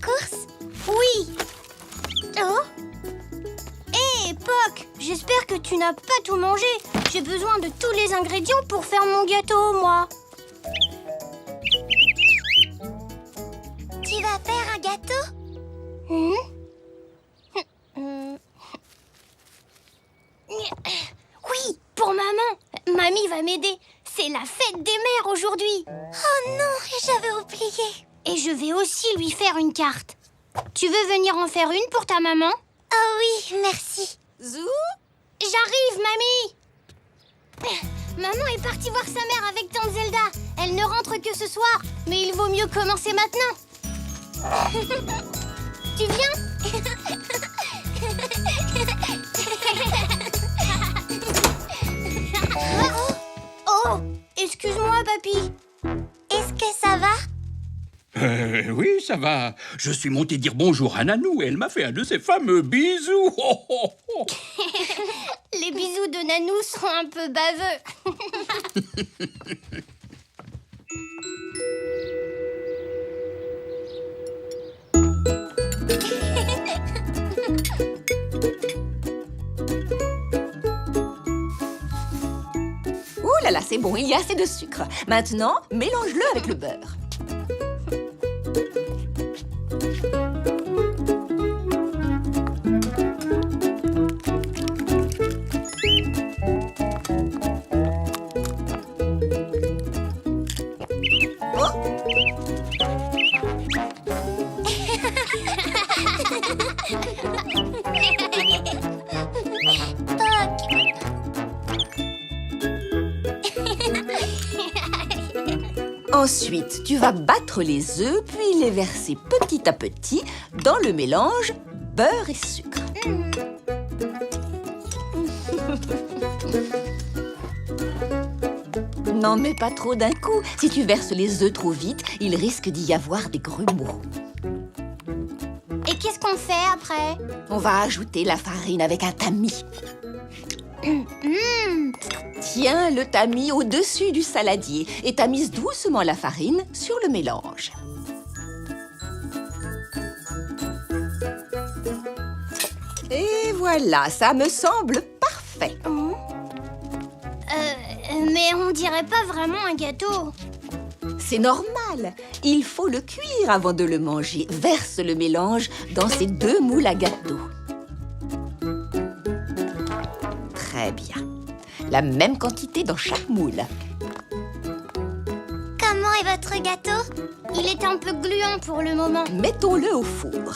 courses? Oui. Oh. Hé, Poc, j'espère que tu n'as pas tout mangé. J'ai besoin de tous les ingrédients pour faire mon gâteau, moi. Tu vas faire un gâteau? Oui, pour maman. Mamie va m'aider. C'est la fête des mères aujourd'hui. Oh non, j'avais oublié. Et je vais aussi lui faire une carte. Tu veux venir en faire une pour ta maman? Oh oui, merci. Zou? J'arrive, mamie. Maman est partie voir sa mère avec tante Zelda. Elle ne rentre que ce soir, mais il vaut mieux commencer maintenant. Tu viens? Oh, excuse-moi, papy. Est-ce que ça va? Oui, ça va. Je suis monté dire bonjour à Nanou et elle m'a fait un de ses fameux bisous. Oh, oh, oh. Les bisous de Nanou sont un peu baveux. Ouh là là, c'est bon, il y a assez de sucre. Maintenant, mélange-le avec le beurre. Ensuite, tu vas battre les œufs, puis les verser petit à petit dans le mélange beurre et sucre. N'en mets pas trop d'un coup. Si tu verses les œufs trop vite, il risque d'y avoir des grumeaux. Et qu'est-ce qu'on fait après? On va ajouter la farine avec un tamis. Tiens le tamis au-dessus du saladier et tamise doucement la farine sur le mélange. Et voilà, ça me semble parfait. Mais on dirait pas vraiment un gâteau. C'est normal, il faut le cuire avant de le manger. Verse le mélange dans ces deux moules à gâteau. Très bien. La même quantité dans chaque moule. Comment est votre gâteau? Il est un peu gluant pour le moment. Mettons-le au four.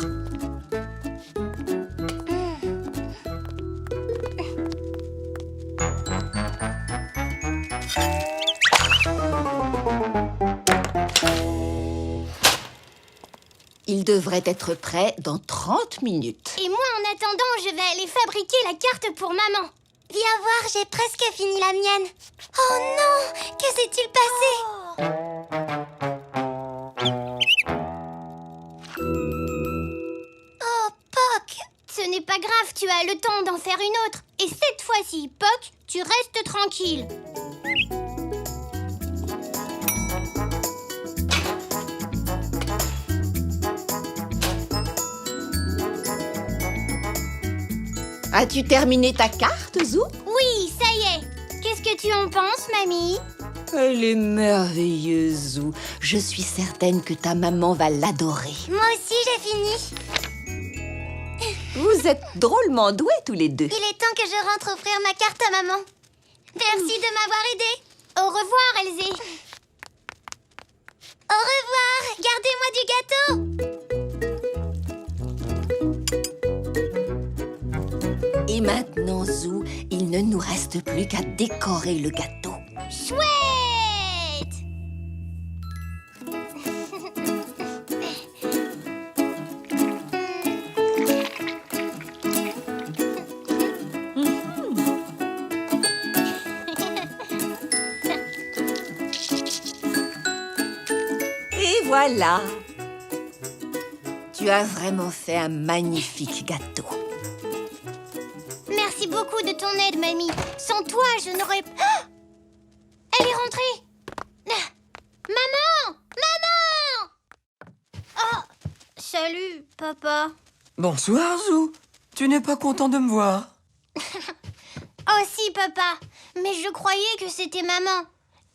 Il devrait être prêt dans 30 minutes. Et moi, en attendant, je vais aller fabriquer la carte pour maman. Viens voir, j'ai presque fini la mienne. Oh non, que s'est-il passé? Oh, Poc! Ce n'est pas grave, tu as le temps d'en faire une autre. Et cette fois-ci, Poc, tu restes tranquille. As-tu terminé ta carte, Zou? Oui, ça y est. Qu'est-ce que tu en penses, mamie? Elle est merveilleuse, Zou. Je suis certaine que ta maman va l'adorer. Moi aussi, j'ai fini. Vous êtes drôlement doués tous les deux. Il est temps que je rentre offrir ma carte à maman. Merci de m'avoir aidée. Au revoir, Elsie. Au revoir. Gardez-moi du gâteau. Et maintenant, Zou, il ne nous reste plus qu'à décorer le gâteau. Chouette! Et voilà. Tu as vraiment fait un magnifique gâteau. Merci beaucoup de ton aide, mamie. Sans toi, je n'aurais... Ah! Elle est rentrée. Ah! Maman! Maman! Oh, Salut, papa. Bonsoir, Zou. Tu n'es pas content de me voir? Oh si, papa. Mais je croyais que c'était maman.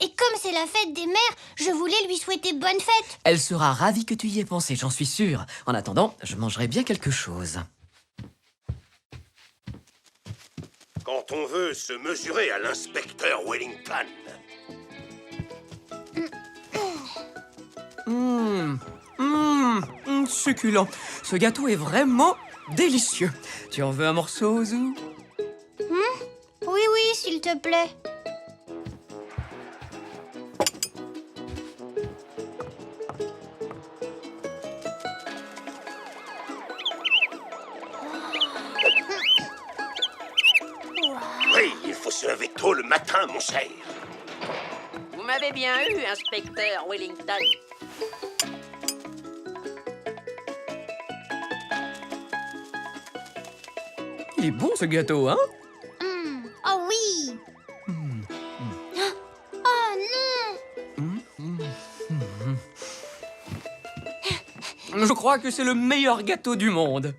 Et comme c'est la fête des mères, je voulais lui souhaiter bonne fête. Elle sera ravie que tu y aies pensé, j'en suis sûr. En attendant, je mangerai bien quelque chose. Quand on veut se mesurer à l'inspecteur Wellington. Succulent. Ce gâteau est vraiment délicieux. Tu en veux un morceau, Zou? Oui, oui, s'il te plaît. Oui, il faut se lever tôt le matin, mon cher. Vous m'avez bien eu, inspecteur Wellington. Il est bon, ce gâteau, hein? Oh oui. Oh non. Je crois que c'est le meilleur gâteau du monde.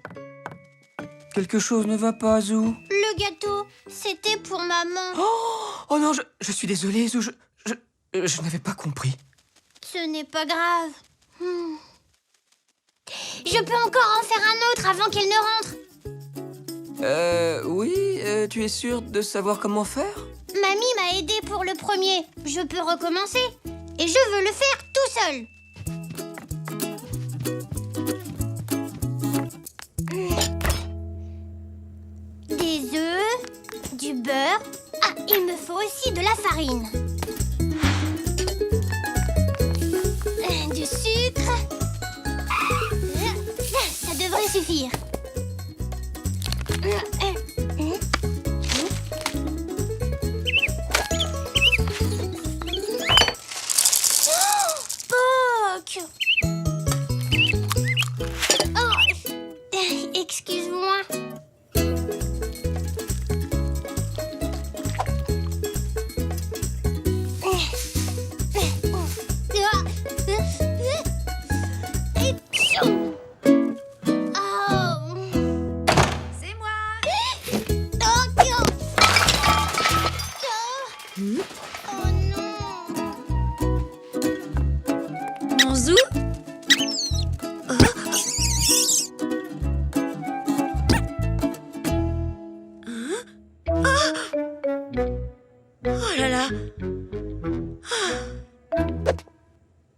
Quelque chose ne va pas, Zou? Le gâteau, c'était pour maman. Oh non, je suis désolé, Zou. Je n'avais pas compris. Ce n'est pas grave. Je peux encore en faire un autre avant qu'elle ne rentre. Oui, tu es sûre de savoir comment faire? Mamie m'a aidé pour le premier. Je peux recommencer. Et je veux le faire tout seul. Des œufs, du beurre. Ah, il me faut aussi de la farine. Du sucre. Ça devrait suffire. Poc! Oh, excuse-moi. C'est moi. Oh non! Mon Zou? Oh là là.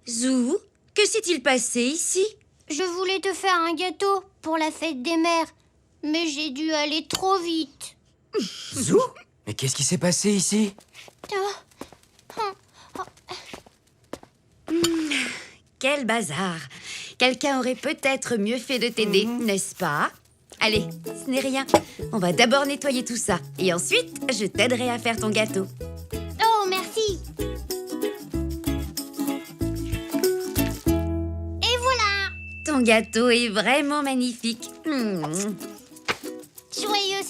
Zou, que s'est-il passé ici? Je voulais te faire un gâteau pour la fête des mères, mais j'ai dû aller trop vite. Zou? Mais qu'est-ce qui s'est passé ici? Quel bazar! Quelqu'un aurait peut-être mieux fait de t'aider, n'est-ce pas? Allez, ce n'est rien. On va d'abord nettoyer tout ça. Et ensuite, je t'aiderai à faire ton gâteau. Oh, merci. Et voilà! Ton gâteau est vraiment magnifique. Joyeuse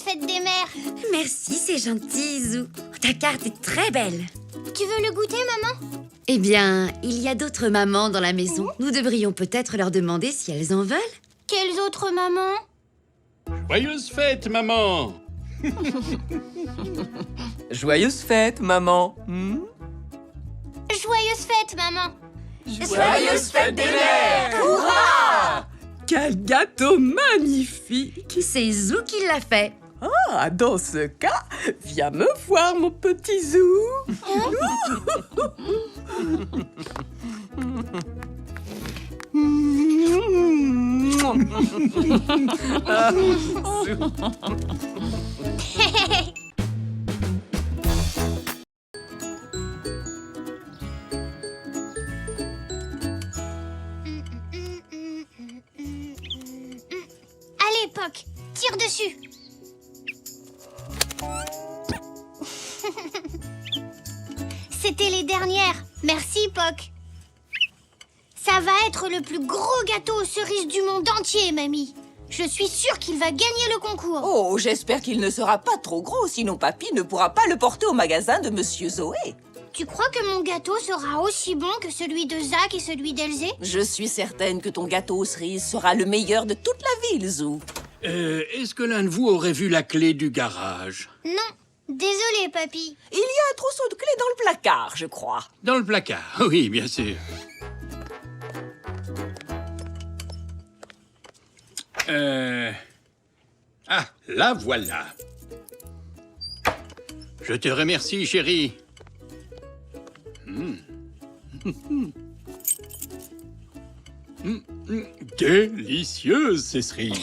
fête des mères. Merci, c'est gentil, Zou. Ta carte est très belle. Tu veux le goûter, maman? Eh bien, il y a d'autres mamans dans la maison. Nous devrions peut-être leur demander si elles en veulent. Quelles autres mamans? Joyeuse fête, maman! Joyeuse fête, maman. Joyeuse fête, maman. Joyeuse fête des mères! Hurrah! Quel gâteau magnifique! C'est Zou qui l'a fait. Ah, dans ce cas, viens me voir, mon petit Zou. Allez, Poc, tire dessus. C'était les dernières. Merci, Poc. Ça va être le plus gros gâteau aux cerises du monde entier, mamie. Je suis sûre qu'il va gagner le concours. Oh, j'espère qu'il ne sera pas trop gros, sinon papy ne pourra pas le porter au magasin de Monsieur Zoé. Tu crois que mon gâteau sera aussi bon que celui de Zach et celui d'Elzé? Je suis certaine que ton gâteau aux cerises sera le meilleur de toute la ville, Zou. Est-ce que l'un de vous aurait vu la clé du garage? Non. Désolé, papy. Il y a un trousseau de clés dans le placard, je crois. Dans le placard, oui, bien sûr. Ah, la voilà. Je te remercie, chérie. Délicieuses, ces cerises.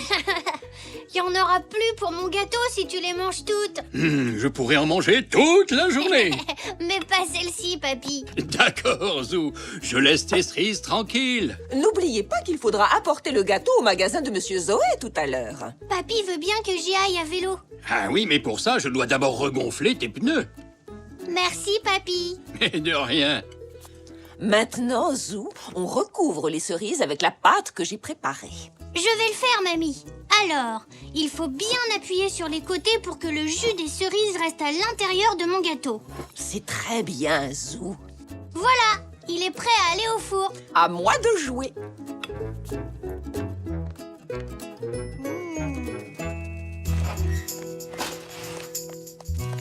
Il y en aura plus pour mon gâteau si tu les manges toutes. Je pourrais en manger toute la journée. Mais pas celle-ci, papy. D'accord, Zou. Je laisse tes cerises tranquilles. N'oubliez pas qu'il faudra apporter le gâteau au magasin de Monsieur Zoé tout à l'heure. Papy veut bien que j'y aille à vélo. Ah oui, mais pour ça, je dois d'abord regonfler tes pneus. Merci, papy. Mais de rien. Maintenant, Zou, on recouvre les cerises avec la pâte que j'ai préparée. Je vais le faire, mamie. Alors, il faut bien appuyer sur les côtés pour que le jus des cerises reste à l'intérieur de mon gâteau. C'est très bien, Zou. Voilà, il est prêt à aller au four. À moi de jouer.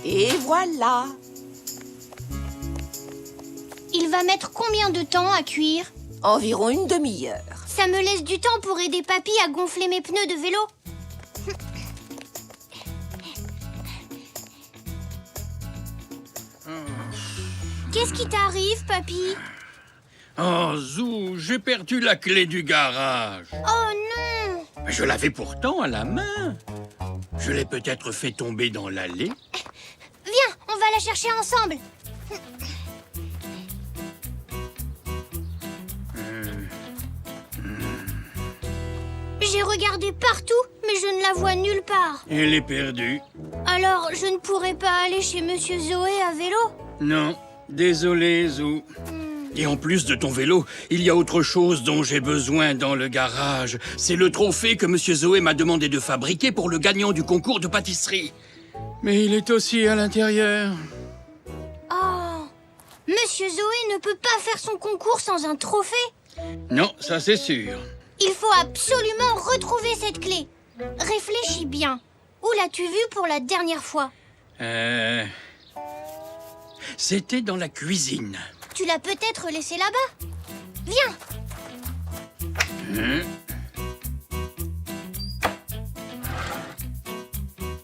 Et voilà. Il va mettre combien de temps à cuire? Environ une demi-heure. Ça me laisse du temps pour aider papy à gonfler mes pneus de vélo. Qu'est-ce qui t'arrive, papy? Oh, Zou, j'ai perdu la clé du garage. Oh non! Mais je l'avais pourtant à la main. Je l'ai peut-être fait tomber dans l'allée. Viens, on va la chercher ensemble. J'ai regardé partout, mais je ne la vois nulle part. Elle est perdue. Alors, je ne pourrais pas aller chez Monsieur Zoé à vélo? Non, désolé, Zou. Et en plus de ton vélo, il y a autre chose dont j'ai besoin dans le garage. C'est le trophée que Monsieur Zoé m'a demandé de fabriquer pour le gagnant du concours de pâtisserie. Mais il est aussi à l'intérieur. Oh! Monsieur Zoé ne peut pas faire son concours sans un trophée. Non, ça c'est sûr. Il faut absolument retrouver cette clé. Réfléchis bien. Où l'as-tu vue pour la dernière fois? C'était dans la cuisine. Tu l'as peut-être laissée là-bas. Viens.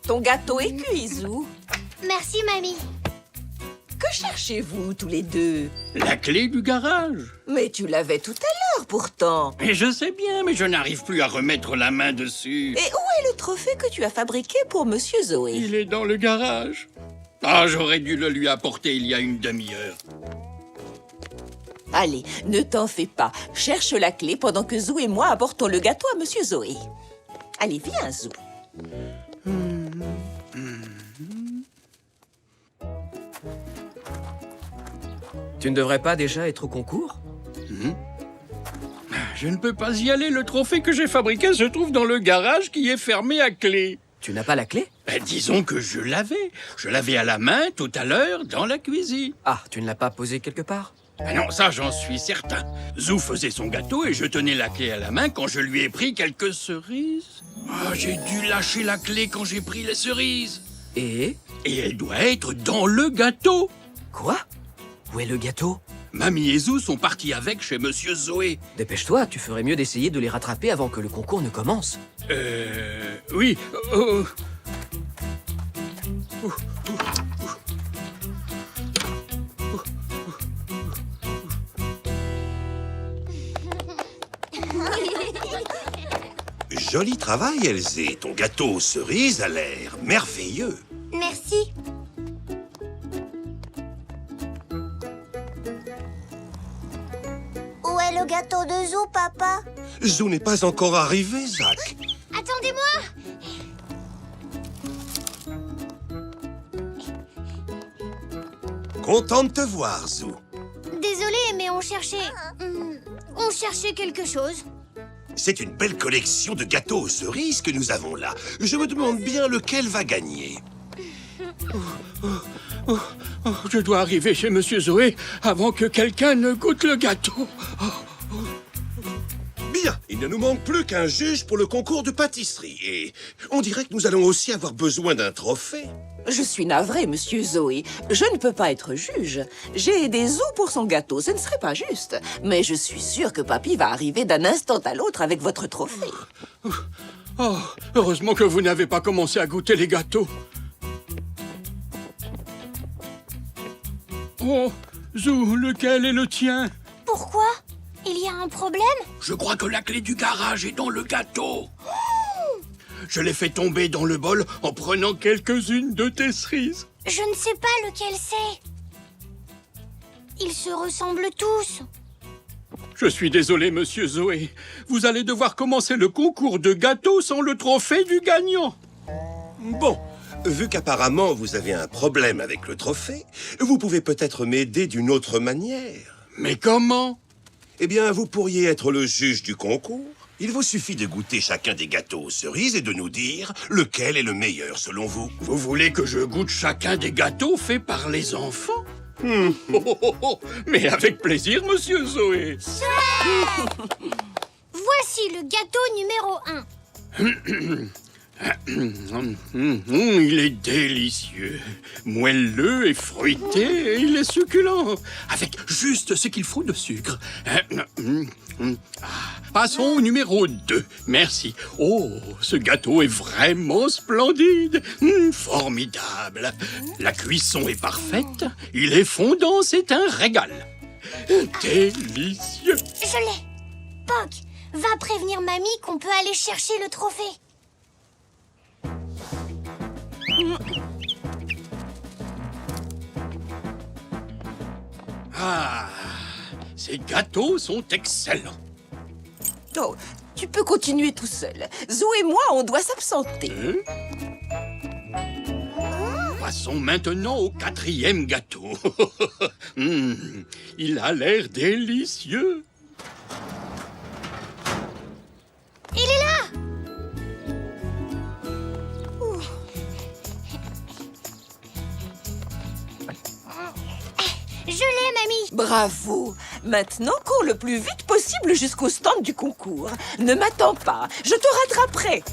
Ton gâteau est cuit, Zou. Merci, mamie. Que cherchez-vous tous les deux? La clé du garage. Mais tu l'avais tout à l'heure, pourtant. Et je sais bien, mais je n'arrive plus à remettre la main dessus. Et où est le trophée que tu as fabriqué pour Monsieur Zoé? Il est dans le garage. Ah, j'aurais dû le lui apporter il y a une demi-heure. Allez, ne t'en fais pas. Cherche la clé pendant que Zou et moi apportons le gâteau à Monsieur Zoé. Allez, viens, Zou. Tu ne devrais pas déjà être au concours? Je ne peux pas y aller. Le trophée que j'ai fabriqué se trouve dans le garage qui est fermé à clé. Tu n'as pas la clé? Disons que je l'avais. Je l'avais à la main tout à l'heure dans la cuisine. Ah, tu ne l'as pas posé quelque part? Non, ça j'en suis certain. Zou faisait son gâteau et je tenais la clé à la main quand je lui ai pris quelques cerises. Ah, j'ai dû lâcher la clé quand j'ai pris les cerises. Et elle doit être dans le gâteau. quoi? Où est le gâteau? Mamie et Zou sont partis avec chez Monsieur Zoé. Dépêche-toi, tu ferais mieux d'essayer de les rattraper avant que le concours ne commence. Oui. Joli travail, Elzé. Ton gâteau aux cerises a l'air merveilleux. Merci. Où est le gâteau de Zou, papa? Zou n'est pas encore arrivé, Zach. Attendez-moi! Content de te voir, Zou. Désolée, mais on cherchait quelque chose. C'est une belle collection de gâteaux aux cerises que nous avons là. Je me demande bien lequel va gagner. Oh, je dois arriver chez Monsieur Zoé avant que quelqu'un ne goûte le gâteau. Bien, il ne nous manque plus qu'un juge pour le concours de pâtisserie. Et on dirait que nous allons aussi avoir besoin d'un trophée. Je suis navrée, monsieur Zoé. Je ne peux pas être juge. J'ai des os pour son gâteau, ce ne serait pas juste. Mais je suis sûre que papy va arriver d'un instant à l'autre avec votre trophée. Oh, heureusement que vous n'avez pas commencé à goûter les gâteaux. Oh, Zou, lequel est le tien? Pourquoi? Il y a un problème? Je crois que la clé du garage est dans le gâteau. Je l'ai fait tomber dans le bol en prenant quelques-unes de tes cerises. Je ne sais pas lequel c'est. Ils se ressemblent tous. Je suis désolé, monsieur Zoé. Vous allez devoir commencer le concours de gâteaux sans le trophée du gagnant. Bon, vu qu'apparemment vous avez un problème avec le trophée, vous pouvez peut-être m'aider d'une autre manière. Mais comment? Eh bien, vous pourriez être le juge du concours. Il vous suffit de goûter chacun des gâteaux aux cerises et de nous dire lequel est le meilleur selon vous. Vous voulez que je goûte chacun des gâteaux faits par les enfants? Oh, oh, oh, oh. Mais avec plaisir, monsieur Zoé. Voici le gâteau numéro 1. Il est délicieux, moelleux et fruité, et il est succulent, avec juste ce qu'il faut de sucre. Passons au numéro 2. Merci. Oh, ce gâteau est vraiment splendide. Formidable. La cuisson est parfaite. Il est fondant, c'est un régal. Délicieux. Je l'ai. Poc, va prévenir mamie qu'on peut aller chercher le trophée. Ah, ces gâteaux sont excellents. Oh, tu peux continuer tout seul. Zoé et moi, on doit s'absenter. Passons maintenant au 4e gâteau. Il a l'air délicieux. Il est là. Je l'ai, mamie. Bravo. Maintenant, cours le plus vite possible jusqu'au stand du concours. Ne m'attends pas, je te rattraperai.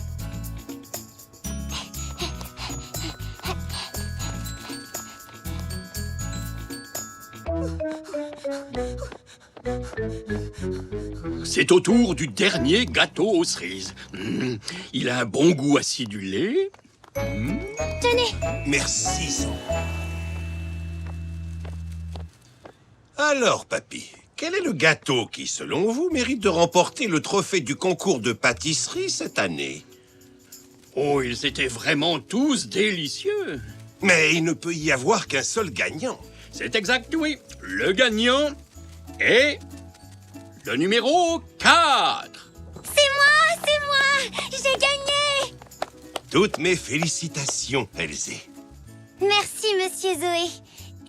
C'est au tour du dernier gâteau aux cerises. Il a un bon goût acidulé. Tenez. Merci. Alors, papy, quel est le gâteau qui, selon vous, mérite de remporter le trophée du concours de pâtisserie cette année? Oh, ils étaient vraiment tous délicieux. Mais il ne peut y avoir qu'un seul gagnant. C'est exact, oui. Le gagnant est le numéro 4. C'est moi. J'ai gagné. Toutes mes félicitations, Elzé. Merci, monsieur Zoé.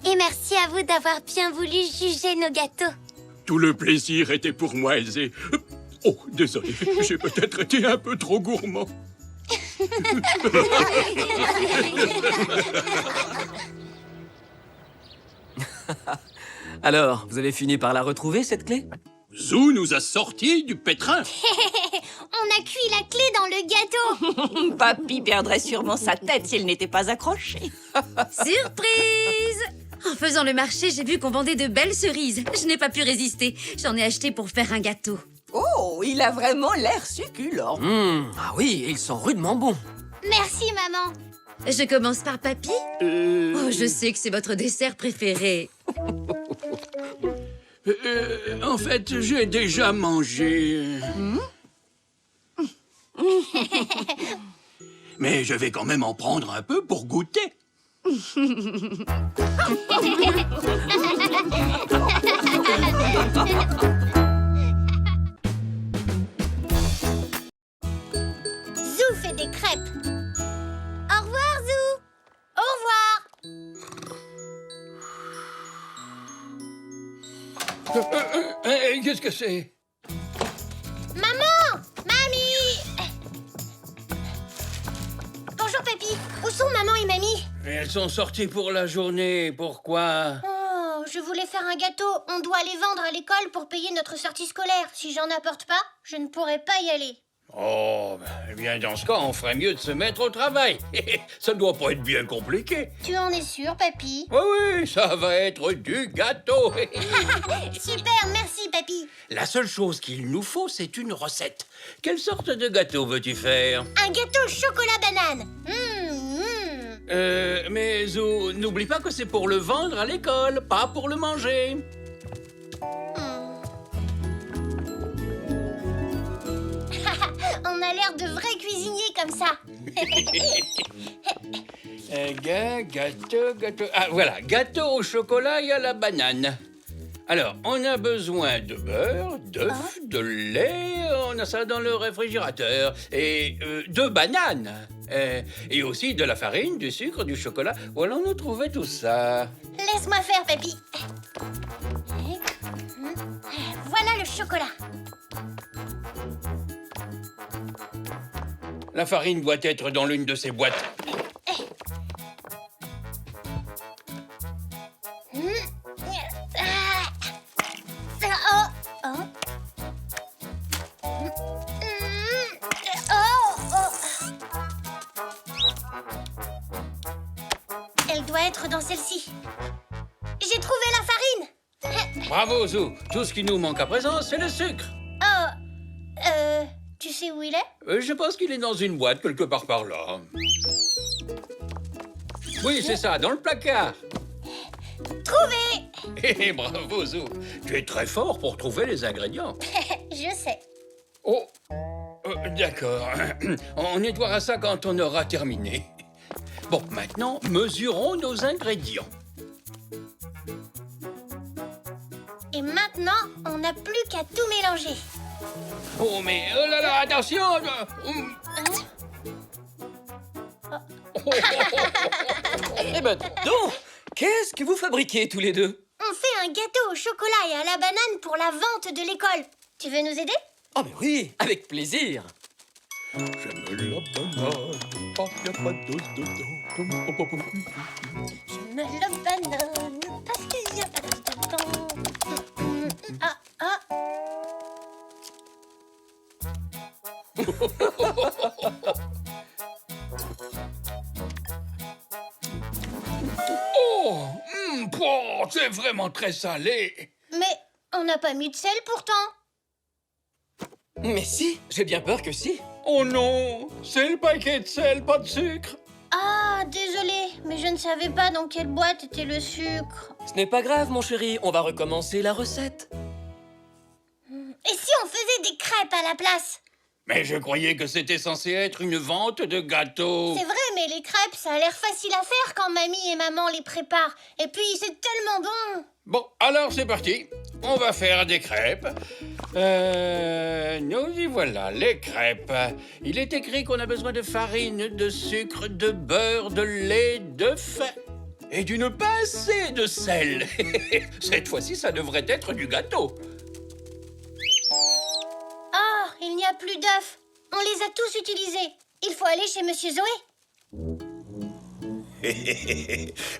Et merci à vous d'avoir bien voulu juger nos gâteaux. Tout le plaisir était pour moi, Elzé. Oh, désolé, j'ai peut-être été un peu trop gourmand. Alors, vous avez fini par la retrouver, cette clé? Zou nous a sortis du pétrin. On a cuit la clé dans le gâteau. Papy perdrait sûrement sa tête s'il n'était pas accroché. Surprise! En faisant le marché, j'ai vu qu'on vendait de belles cerises. Je n'ai pas pu résister. J'en ai acheté pour faire un gâteau. Oh, il a vraiment l'air succulent. Ah oui, ils sont rudement bons. Merci, maman. Je commence par papy. Oh, je sais que c'est votre dessert préféré. En fait, j'ai déjà mangé. Mais je vais quand même en prendre un peu pour goûter. Zou fait des crêpes. Au revoir, Zou. Au revoir. Qu'est-ce que c'est? Maman! Mamie! Bonjour, papy. Où sont maman et mamie? Elles sont sorties pour la journée, pourquoi? Oh, je voulais faire un gâteau. On doit les vendre à l'école pour payer notre sortie scolaire. Si j'en apporte pas, je ne pourrai pas y aller. Oh, eh bien dans ce cas, on ferait mieux de se mettre au travail. Ça ne doit pas être bien compliqué. Tu en es sûr, papy? Oui, oui, ça va être du gâteau. Super, merci, papy. La seule chose qu'il nous faut, c'est une recette. Quelle sorte de gâteau veux-tu faire? Un gâteau chocolat-banane. Mais Zou, n'oublie pas que c'est pour le vendre à l'école, pas pour le manger. On a l'air de vrais cuisiniers comme ça. Gâteau. Ah, voilà, gâteau au chocolat et à la banane. Alors, on a besoin de beurre, d'œufs, de lait, on a ça dans le réfrigérateur, et de bananes, et aussi de la farine, du sucre, du chocolat. Où allons-nous trouver tout ça? Laisse-moi faire, papy. Voilà le chocolat. La farine doit être dans l'une de ces boîtes. Elle doit être dans celle-ci. J'ai trouvé la farine. Bravo, Zou. Tout ce qui nous manque à présent, c'est le sucre. Tu sais où il est? Je pense qu'il est dans une boîte quelque part par là. Oui, c'est ça, dans le placard. Trouvé. Bravo, Zou. Tu es très fort pour trouver les ingrédients. Je sais. Oh, d'accord. On nettoiera ça quand on aura terminé. Bon, maintenant, mesurons nos ingrédients. Et maintenant, on n'a plus qu'à tout mélanger. Oh, mais oh là là, attention! Eh ben, donc, qu'est-ce que vous fabriquez tous les deux? On fait un gâteau au chocolat et à la banane pour la vente de l'école. Tu veux nous aider? Ah mais oui, avec plaisir. J'aime la banane, y a pas d'os dedans. J'aime la banane parce qu'il n'y a pas d'os dedans. Oh, c'est vraiment très salé. Mais on n'a pas mis de sel pourtant. Mais si, j'ai bien peur que si. Oh non, c'est le paquet de sel, pas de sucre. Ah, désolé, mais je ne savais pas dans quelle boîte était le sucre. Ce n'est pas grave, mon chéri, on va recommencer la recette. Et si on faisait des crêpes à la place? Mais je croyais que c'était censé être une vente de gâteaux. C'est vrai, mais les crêpes, ça a l'air facile à faire quand mamie et maman les préparent. Et puis, c'est tellement bon. Bon, alors c'est parti. On va faire des crêpes. Nous y voilà, les crêpes. Il est écrit qu'on a besoin de farine, de sucre, de beurre, de lait, d'œufs et d'une pincée de sel. Cette fois-ci, ça devrait être du gâteau. Oh, il n'y a plus d'œufs. On les a tous utilisés. Il faut aller chez Monsieur Zoé.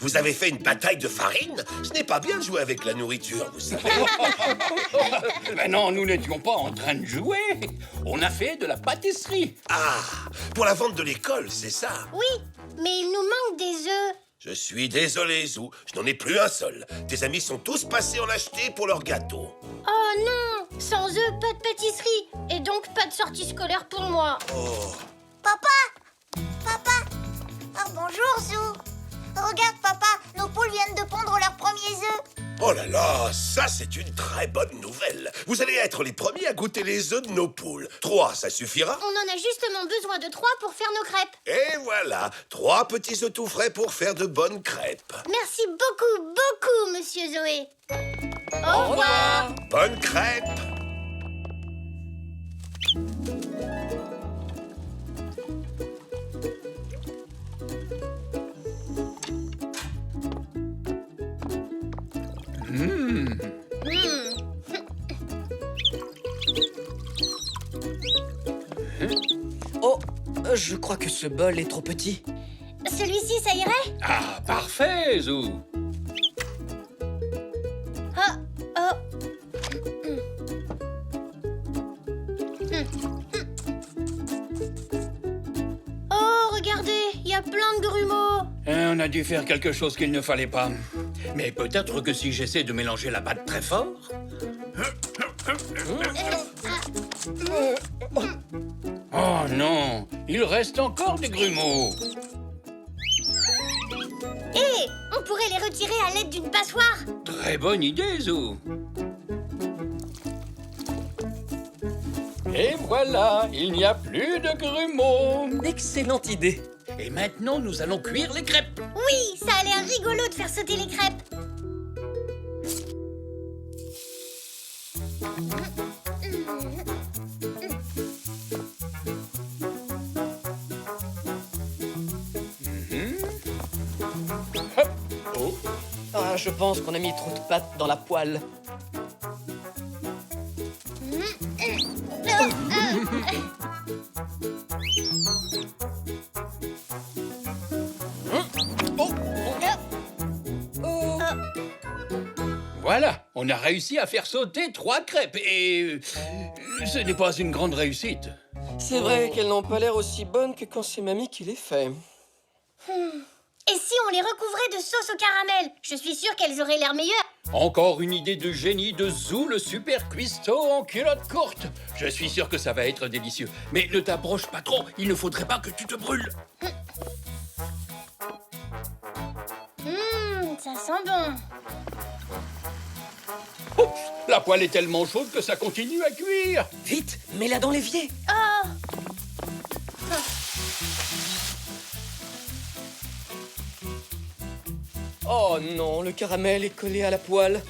Vous avez fait une bataille de farine? Ce n'est pas bien de jouer avec la nourriture, vous savez. Mais non, nous n'étions pas en train de jouer. On a fait de la pâtisserie. Ah, pour la vente de l'école, c'est ça? Oui, mais il nous manque des œufs. Je suis désolé, Zou. Je n'en ai plus un seul. Tes amis sont tous passés en acheter pour leur gâteau. Oh non, sans œufs, pas de pâtisserie. Et donc pas de sortie scolaire pour moi. Oh. Papa! Oh, bonjour, Zou. Regarde, papa, nos poules viennent de pondre leurs premiers œufs. Oh là là, ça c'est une très bonne nouvelle. Vous allez être les premiers à goûter les œufs de nos poules. 3, ça suffira? On en a justement besoin de 3 pour faire nos crêpes. Et voilà, 3 petits œufs tout frais pour faire de bonnes crêpes. Merci beaucoup, beaucoup, Monsieur Zoé. Au revoir. Bonnes crêpes. Oh, je crois que ce bol est trop petit. Celui-ci, ça irait? Ah, parfait, Zou. Ah, oh. Oh, regardez, il y a plein de grumeaux. On a dû faire quelque chose qu'il ne fallait pas. Mais peut-être que si j'essaie de mélanger la pâte très fort... Oh non, il reste encore des grumeaux. Hé, on pourrait les retirer à l'aide d'une passoire. Très bonne idée, Zou. Et voilà, il n'y a plus de grumeaux. Excellente idée. Et maintenant, nous allons cuire les crêpes. Oui, ça a l'air rigolo de faire sauter les crêpes. Hop. Oh. Ah, je pense qu'on a mis trop de pâte dans la poêle. Voilà, on a réussi à faire sauter 3 crêpes et... ce n'est pas une grande réussite. C'est vrai qu'elles n'ont pas l'air aussi bonnes que quand c'est mamie qui les fait. Et si on les recouvrait de sauce au caramel? Je suis sûre qu'elles auraient l'air meilleures. Encore une idée de génie de Zou, le super cuistot en culotte courte. Je suis sûr que ça va être délicieux. Mais ne t'approche pas trop, il ne faudrait pas que tu te brûles. Ça sent bon. Oups, la poêle est tellement chaude que ça continue à cuire. Vite, mets-la dans l'évier. Oh. Oh non, le caramel est collé à la poêle.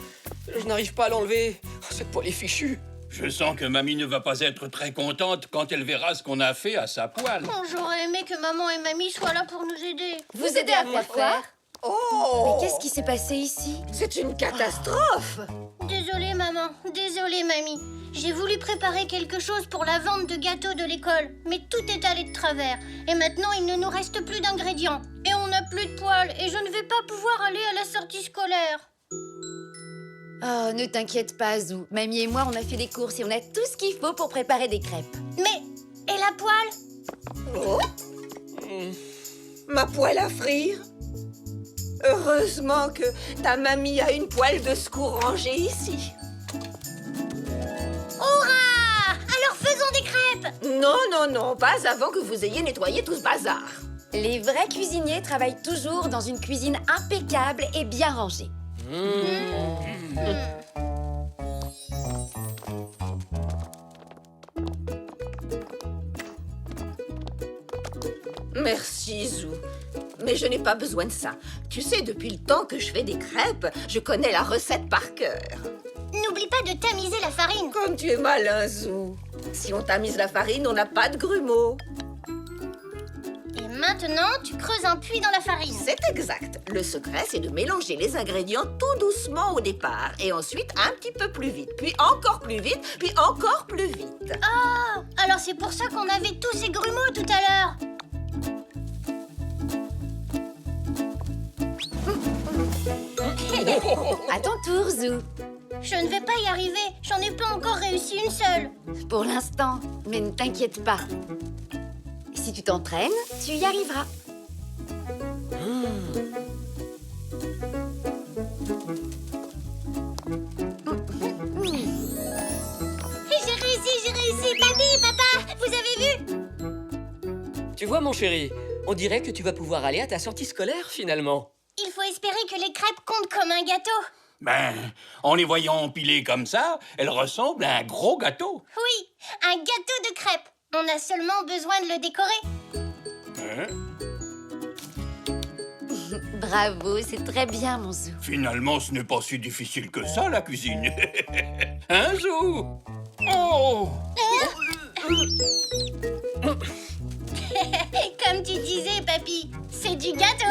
Je n'arrive pas à l'enlever. Oh, cette poêle est fichue. Je sens que mamie ne va pas être très contente quand elle verra ce qu'on a fait à sa poêle. Oh, j'aurais aimé que maman et mamie soient là pour nous aider. Vous aidez à quoi faire? Oh! Mais qu'est-ce qui s'est passé ici? C'est une catastrophe! Désolée, maman. Désolée, mamie. J'ai voulu préparer quelque chose pour la vente de gâteaux de l'école, mais tout est allé de travers. Et maintenant, il ne nous reste plus d'ingrédients. Et on n'a plus de poêle, et je ne vais pas pouvoir aller à la sortie scolaire. Oh, ne t'inquiète pas, Zou. Mamie et moi, on a fait des courses et on a tout ce qu'il faut pour préparer des crêpes. Mais, et la poêle? Oh! Ma poêle à frire? Heureusement que ta mamie a une poêle de secours rangée ici. Hurrah! Alors faisons des crêpes! Non, non, non, pas avant que vous ayez nettoyé tout ce bazar. Les vrais cuisiniers travaillent toujours dans une cuisine impeccable et bien rangée. Merci, Zou. Mais je n'ai pas besoin de ça. Tu sais, depuis le temps que je fais des crêpes, je connais la recette par cœur. N'oublie pas de tamiser la farine. Comme tu es malin, Zou. Si on tamise la farine, on n'a pas de grumeaux. Et maintenant, tu creuses un puits dans la farine. C'est exact. Le secret, c'est de mélanger les ingrédients tout doucement au départ. Et ensuite, un petit peu plus vite. Puis encore plus vite. Puis encore plus vite. Oh! Alors c'est pour ça qu'on avait tous ces grumeaux tout à l'heure. À ton tour, Zou. Je ne vais pas y arriver. J'en ai pas encore réussi une seule. Pour l'instant, mais ne t'inquiète pas. Si tu t'entraînes, tu y arriveras. J'ai réussi. Papi, papa, vous avez vu? Tu vois, mon chéri, on dirait que tu vas pouvoir aller à ta sortie scolaire, finalement. Il faut espérer que les crêpes comptent comme un gâteau. Ben, en les voyant empilées comme ça, elles ressemblent à un gros gâteau. Oui, un gâteau de crêpes. On a seulement besoin de le décorer. Bravo, c'est très bien, mon Zou. Finalement, ce n'est pas si difficile que ça, la cuisine. Hein, Zou? Oh! Comme tu disais, papy, c'est du gâteau.